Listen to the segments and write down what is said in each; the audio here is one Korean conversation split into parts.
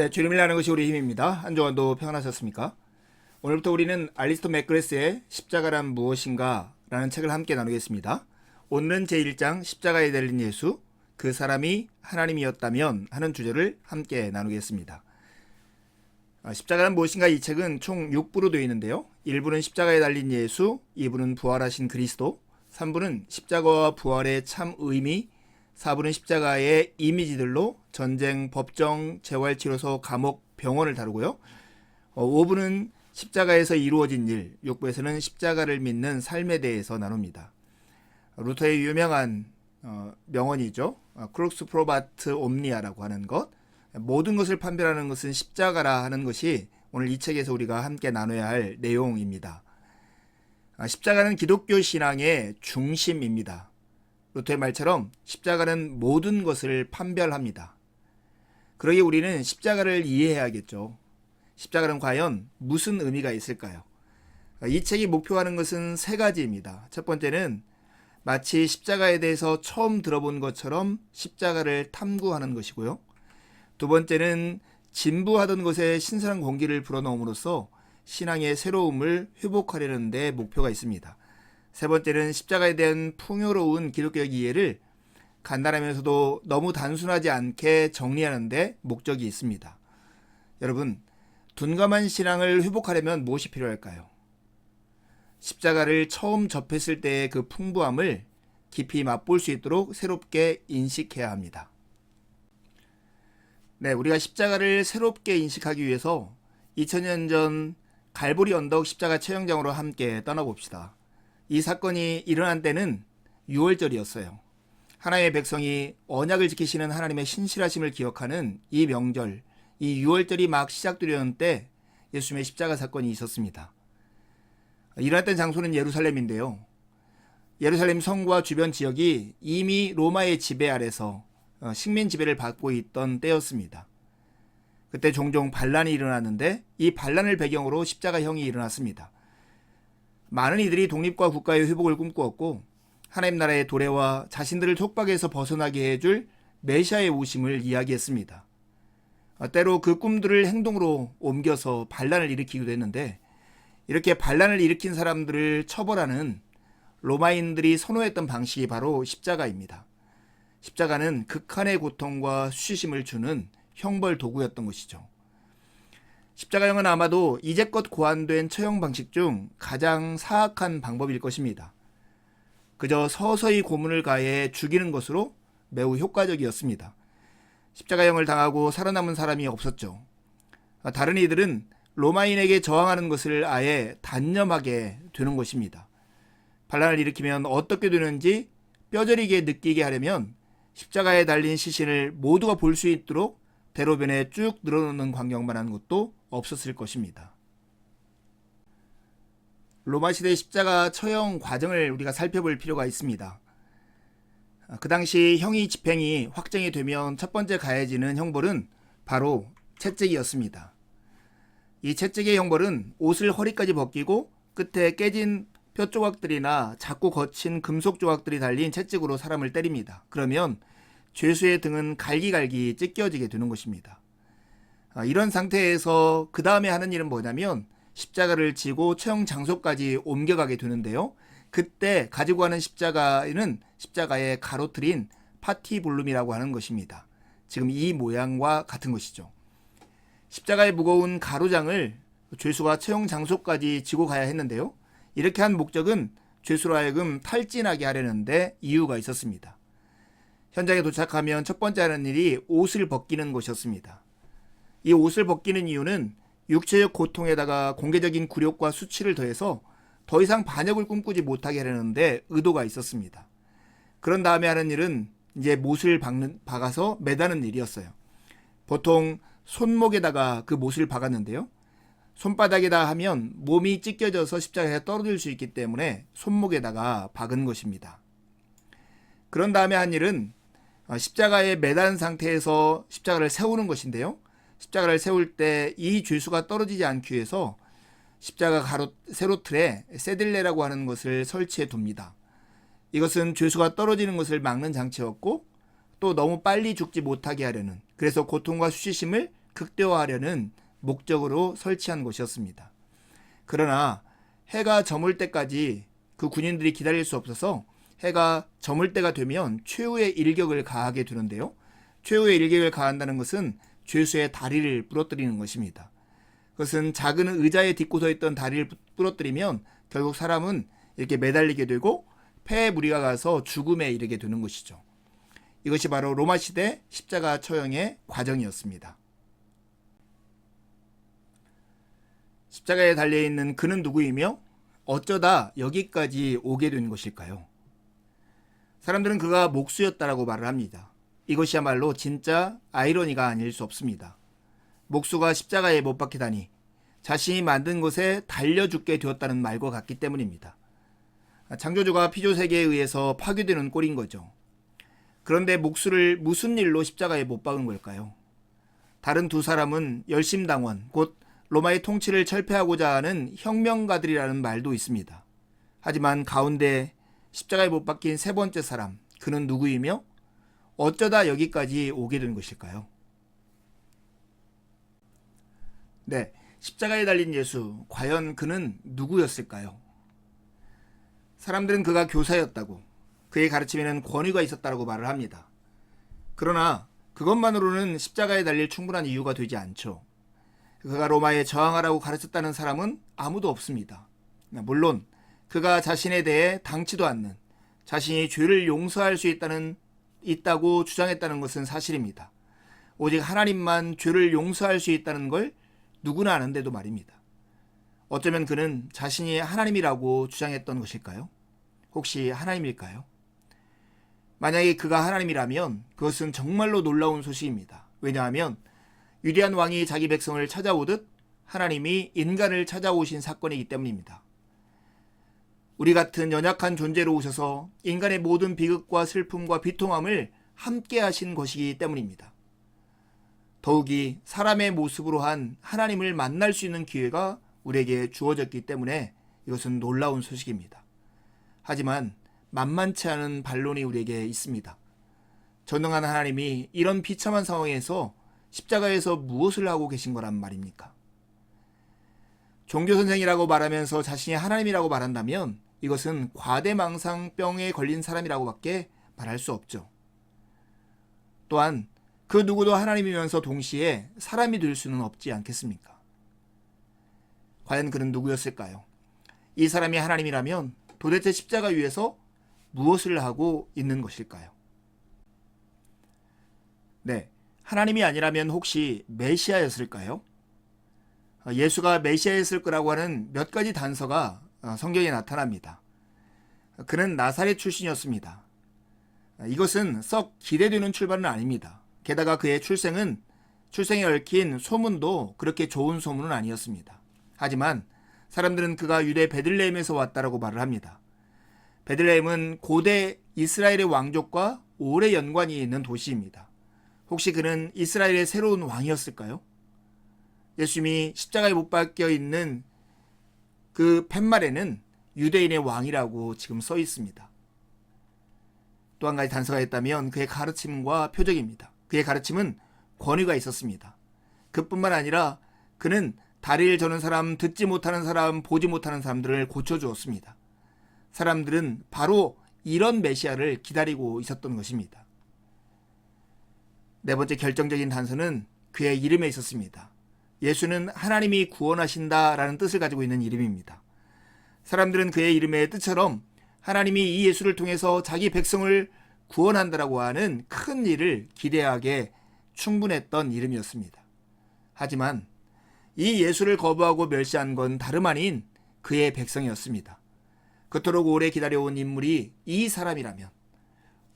네, 주님을 아는 것이 우리 힘입니다. 한 주간도 평안하셨습니까? 오늘부터 우리는 알리스토 맥그레스의 십자가란 무엇인가 라는 책을 함께 나누겠습니다. 오늘은 제1장 십자가에 달린 예수, 그 사람이 하나님이었다면 하는 주제를 함께 나누겠습니다. 십자가란 무엇인가 이 책은 총 6부로 되어 있는데요. 1부는 십자가에 달린 예수, 2부는 부활하신 그리스도, 3부는 십자가와 부활의 참 의미, 4부는 십자가의 이미지들로 전쟁, 법정, 재활치료소, 감옥, 병원을 다루고요. 5부는 십자가에서 이루어진 일, 6부에서는 십자가를 믿는 삶에 대해서 나눕니다. 루터의 유명한 명언이죠. 크룩스 프로바트 옴니아라고 하는 것, 모든 것을 판별하는 것은 십자가라 하는 것이 오늘 이 책에서 우리가 함께 나눠야 할 내용입니다. 십자가는 기독교 신앙의 중심입니다. 루터의 말처럼 십자가는 모든 것을 판별합니다. 그러기에 우리는 십자가를 이해해야겠죠. 십자가는 과연 무슨 의미가 있을까요? 이 책이 목표하는 것은 세 가지입니다. 첫 번째는 마치 십자가에 대해서 처음 들어본 것처럼 십자가를 탐구하는 것이고요. 두 번째는 진부하던 것에 신선한 공기를 불어넣음으로써 신앙의 새로움을 회복하려는 데 목표가 있습니다. 세 번째는 십자가에 대한 풍요로운 기독교적 이해를 간단하면서도 너무 단순하지 않게 정리하는 데 목적이 있습니다. 여러분, 둔감한 신앙을 회복하려면 무엇이 필요할까요? 십자가를 처음 접했을 때의 그 풍부함을 깊이 맛볼 수 있도록 새롭게 인식해야 합니다. 네, 우리가 십자가를 새롭게 인식하기 위해서 2000년 전 갈보리 언덕 십자가 처형장으로 함께 떠나봅시다. 이 사건이 일어난 때는 6월절이었어요. 하나님의 백성이 언약을 지키시는 하나님의 신실하심을 기억하는 이 명절, 이 6월절이 막 시작되려는 때 예수님의 십자가 사건이 있었습니다. 일어났던 장소는 예루살렘인데요. 예루살렘 성과 주변 지역이 이미 로마의 지배 아래서 식민 지배를 받고 있던 때였습니다. 그때 종종 반란이 일어났는데 이 반란을 배경으로 십자가형이 일어났습니다. 많은 이들이 독립과 국가의 회복을 꿈꾸었고 하나님 나라의 도래와 자신들을 속박에서 벗어나게 해줄 메시아의 오심을 이야기했습니다. 때로 그 꿈들을 행동으로 옮겨서 반란을 일으키기도 했는데 이렇게 반란을 일으킨 사람들을 처벌하는 로마인들이 선호했던 방식이 바로 십자가입니다. 십자가는 극한의 고통과 수치심을 주는 형벌 도구였던 것이죠. 십자가형은 아마도 이제껏 고안된 처형 방식 중 가장 사악한 방법일 것입니다. 그저 서서히 고문을 가해 죽이는 것으로 매우 효과적이었습니다. 십자가형을 당하고 살아남은 사람이 없었죠. 다른 이들은 로마인에게 저항하는 것을 아예 단념하게 되는 것입니다. 반란을 일으키면 어떻게 되는지 뼈저리게 느끼게 하려면 십자가에 달린 시신을 모두가 볼 수 있도록 대로변에 쭉 늘어놓는 광경만 한 것도 없었을 것입니다. 로마 시대 십자가 처형 과정을 우리가 살펴볼 필요가 있습니다. 그 당시 형이 집행이 확정이 되면 첫 번째 가해지는 형벌은 바로 채찍이었습니다. 이 채찍의 형벌은 옷을 허리까지 벗기고 끝에 깨진 뼈 조각들이나 작고 거친 금속 조각들이 달린 채찍으로 사람을 때립니다. 그러면 죄수의 등은 갈기갈기 찢겨지게 되는 것입니다. 이런 상태에서 그 다음에 하는 일은 뭐냐면 십자가를 지고 처형 장소까지 옮겨가게 되는데요. 그때 가지고 가는 십자가에는 십자가에 가로트린 파티블룸이라고 하는 것입니다. 지금 이 모양과 같은 것이죠. 십자가의 무거운 가로장을 죄수가 처형 장소까지 지고 가야 했는데요. 이렇게 한 목적은 죄수로 하여금 탈진하게 하려는데 이유가 있었습니다. 현장에 도착하면 첫 번째 하는 일이 옷을 벗기는 것이었습니다. 이 옷을 벗기는 이유는 육체적 고통에다가 공개적인 굴욕과 수치를 더해서 더 이상 반역을 꿈꾸지 못하게 하려는데 의도가 있었습니다. 그런 다음에 하는 일은 이제 못을 박아서 매다는 일이었어요. 보통 손목에다가 그 못을 박았는데요. 손바닥에다 하면 몸이 찢겨져서 십자가에 떨어질 수 있기 때문에 손목에다가 박은 것입니다. 그런 다음에 한 일은 십자가에 매단 상태에서 십자가를 세우는 것인데요. 십자가를 세울 때 이 죄수가 떨어지지 않기 위해서 십자가 세로틀에 세딜레라고 하는 것을 설치해 둡니다. 이것은 죄수가 떨어지는 것을 막는 장치였고 또 너무 빨리 죽지 못하게 하려는, 그래서 고통과 수치심을 극대화하려는 목적으로 설치한 곳이었습니다. 그러나 해가 저물 때까지 그 군인들이 기다릴 수 없어서 해가 저물 때가 되면 최후의 일격을 가하게 되는데요. 최후의 일격을 가한다는 것은 죄수의 다리를 부러뜨리는 것입니다. 그것은 작은 의자에 딛고 서 있던 다리를 부러뜨리면 결국 사람은 이렇게 매달리게 되고 폐에 무리가 가서 죽음에 이르게 되는 것이죠. 이것이 바로 로마 시대 십자가 처형의 과정이었습니다. 십자가에 달려있는 그는 누구이며 어쩌다 여기까지 오게 된 것일까요? 사람들은 그가 목수였다라고 말을 합니다. 이것이야말로 진짜 아이러니가 아닐 수 없습니다. 목수가 십자가에 못 박히다니 자신이 만든 것에 달려 죽게 되었다는 말과 같기 때문입니다. 창조주가 피조세계에 의해서 파괴되는 꼴인 거죠. 그런데 목수를 무슨 일로 십자가에 못 박은 걸까요? 다른 두 사람은 열심당원, 곧 로마의 통치를 철폐하고자 하는 혁명가들이라는 말도 있습니다. 하지만 가운데 십자가에 못 박힌 세 번째 사람, 그는 누구이며 어쩌다 여기까지 오게 된 것일까요? 네, 십자가에 달린 예수, 과연 그는 누구였을까요? 사람들은 그가 교사였다고, 그의 가르침에는 권위가 있었다고 말을 합니다. 그러나 그것만으로는 십자가에 달릴 충분한 이유가 되지 않죠. 그가 로마에 저항하라고 가르쳤다는 사람은 아무도 없습니다. 물론 그가 자신에 대해 당치도 않는, 자신이 죄를 용서할 수 있다고 주장했다는 것은 사실입니다. 오직 하나님만 죄를 용서할 수 있다는 걸 누구나 아는데도 말입니다. 어쩌면 그는 자신이 하나님이라고 주장했던 것일까요? 혹시 하나님일까요? 만약에 그가 하나님이라면 그것은 정말로 놀라운 소식입니다. 왜냐하면 위대한 왕이 자기 백성을 찾아오듯 하나님이 인간을 찾아오신 사건이기 때문입니다. 우리 같은 연약한 존재로 오셔서 인간의 모든 비극과 슬픔과 비통함을 함께 하신 것이기 때문입니다. 더욱이 사람의 모습으로 한 하나님을 만날 수 있는 기회가 우리에게 주어졌기 때문에 이것은 놀라운 소식입니다. 하지만 만만치 않은 반론이 우리에게 있습니다. 전능한 하나님이 이런 비참한 상황에서 십자가에서 무엇을 하고 계신 거란 말입니까? 종교선생이라고 말하면서 자신이 하나님이라고 말한다면 이것은 과대망상병에 걸린 사람이라고밖에 말할 수 없죠. 또한 그 누구도 하나님이면서 동시에 사람이 될 수는 없지 않겠습니까? 과연 그는 누구였을까요? 이 사람이 하나님이라면 도대체 십자가 위에서 무엇을 하고 있는 것일까요? 네, 하나님이 아니라면 혹시 메시아였을까요? 예수가 메시아였을 거라고 하는 몇 가지 단서가 성경에 나타납니다. 그는 나사렛 출신이었습니다. 이것은 썩 기대되는 출발은 아닙니다. 게다가 그의 출생에 얽힌 소문도 그렇게 좋은 소문은 아니었습니다. 하지만 사람들은 그가 유대 베들레헴에서 왔다라고 말을 합니다. 베들레헴은 고대 이스라엘의 왕족과 오래 연관이 있는 도시입니다. 혹시 그는 이스라엘의 새로운 왕이었을까요? 예수님이 십자가에 못 박혀 있는 그 팻말에는 유대인의 왕이라고 지금 써 있습니다. 또 한 가지 단서가 있다면 그의 가르침과 표적입니다. 그의 가르침은 권위가 있었습니다. 그뿐만 아니라 그는 다리를 저는 사람, 듣지 못하는 사람, 보지 못하는 사람들을 고쳐주었습니다. 사람들은 바로 이런 메시아를 기다리고 있었던 것입니다. 네 번째 결정적인 단서는 그의 이름에 있었습니다. 예수는 하나님이 구원하신다라는 뜻을 가지고 있는 이름입니다. 사람들은 그의 이름의 뜻처럼 하나님이 이 예수를 통해서 자기 백성을 구원한다라고 하는 큰 일을 기대하게 충분했던 이름이었습니다. 하지만 이 예수를 거부하고 멸시한 건 다름 아닌 그의 백성이었습니다. 그토록 오래 기다려온 인물이 이 사람이라면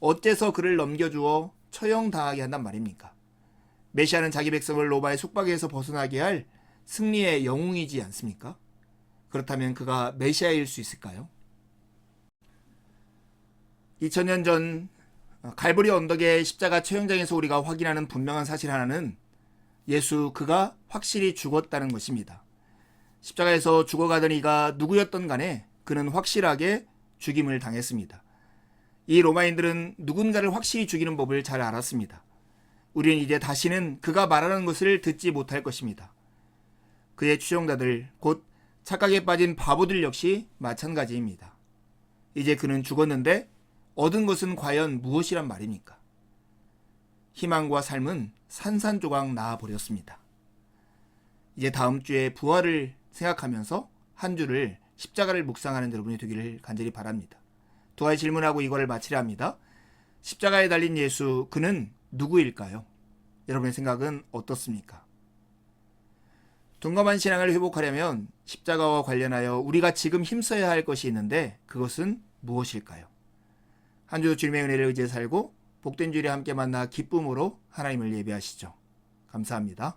어째서 그를 넘겨주어 처형당하게 한단 말입니까? 메시아는 자기 백성을 로마의 속박에서 벗어나게 할 승리의 영웅이지 않습니까? 그렇다면 그가 메시아일 수 있을까요? 2000년 전 갈보리 언덕의 십자가 처형장에서 우리가 확인하는 분명한 사실 하나는 예수 그가 확실히 죽었다는 것입니다. 십자가에서 죽어가던 이가 누구였던 간에 그는 확실하게 죽임을 당했습니다. 이 로마인들은 누군가를 확실히 죽이는 법을 잘 알았습니다. 우리는 이제 다시는 그가 말하는 것을 듣지 못할 것입니다. 그의 추종자들, 곧 착각에 빠진 바보들 역시 마찬가지입니다. 이제 그는 죽었는데 얻은 것은 과연 무엇이란 말입니까? 희망과 삶은 산산조각 나아버렸습니다. 이제 다음 주에 부활을 생각하면서 한 주를 십자가를 묵상하는 여러분이 되기를 간절히 바랍니다. 두 가지 질문하고 이거를 마치려 합니다. 십자가에 달린 예수, 그는 누구일까요? 여러분의 생각은 어떻습니까? 둔감한 신앙을 회복하려면 십자가와 관련하여 우리가 지금 힘써야 할 것이 있는데 그것은 무엇일까요? 한 주도 주님의 은혜를 의지해 살고 복된 주일에 함께 만나 기쁨으로 하나님을 예배하시죠. 감사합니다.